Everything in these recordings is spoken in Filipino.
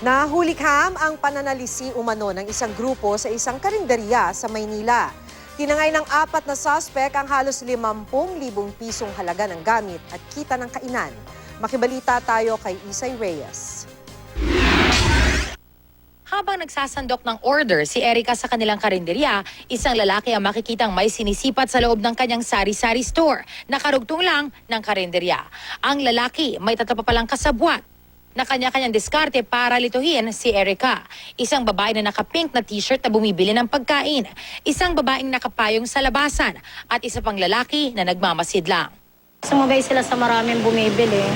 Nahulikham ang pananalisi umano ng isang grupo sa isang karinderya sa Maynila. Tinangay ng 4 na suspect ang halos 50,000 pisong halaga ng gamit at kita ng kainan. Makibalita tayo kay Isay Reyes. Habang nagsasandok ng order si Erica sa kanilang karinderya, isang lalaki ang makikitang may sinisipat sa loob ng kanyang sari-sari store. Nakarugtong lang ng karinderya. Ang lalaki may tatapapalang kasabwat na kanya-kanyang diskarte para lituhin si Erica. Isang babae na naka-pink na t-shirt na bumibili ng pagkain. Isang babaeng nakapayong sa labasan at isa pang lalaki na nagmamasid lang. Sumabay sila sa maraming bumibili.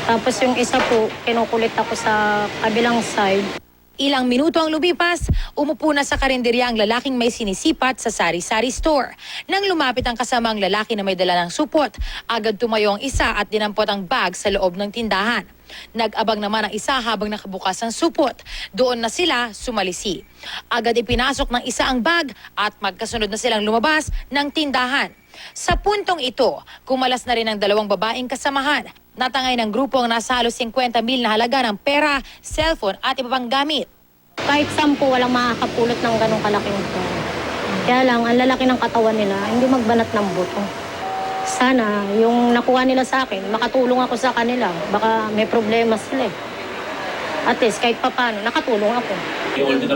Tapos yung isa po, kinukulit ako sa kabilang side. Ilang minuto ang lumipas, umupo na sa karinderya ang lalaking may sinisipat sa sari-sari store. Nang lumapit ang kasamang lalaki na may dala ng supot, agad tumayo ang isa at dinampot ang bag sa loob ng tindahan. Nag-abang naman ang isa habang nakabukas ang supot. Doon na sila sumalisi. Agad ipinasok ng isa ang bag at magkasunod na silang lumabas ng tindahan. Sa puntong ito, kumalas na rin ang 2 babaeng kasamahan. Natangay ng grupo ang nasa halos 50,000 na halaga ng pera, cellphone at iba pang gamit. Kahit 10, walang makakapulot ng ganong kalaking pera. Kaya lang, ang lalaki ng katawan nila, hindi magbanat ng buto. Sana, yung nakuha nila sa akin, makatulong ako sa kanila. Baka may problema sila eh. At least, kahit papano, nakatulong ako.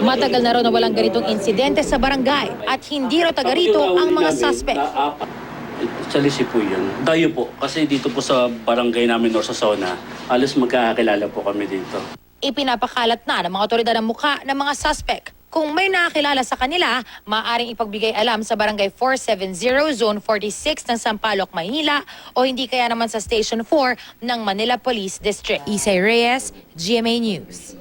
Matagal na raw na walang ganitong insidente sa barangay at hindi raw taga rito ang mga suspect. Sa Lisi po yun. Tayo po, kasi dito po sa barangay namin or sa zona, alos magkakakilala po kami dito. Ipinapakalat na ng mga otoridad ang mukha ng mga suspect. Kung may nakakilala sa kanila, maaaring ipagbigay alam sa Barangay 470 Zone 46 ng Sampaloc, Maynila o hindi kaya naman sa Station 4 ng Manila Police District. Isay Reyes, GMA News.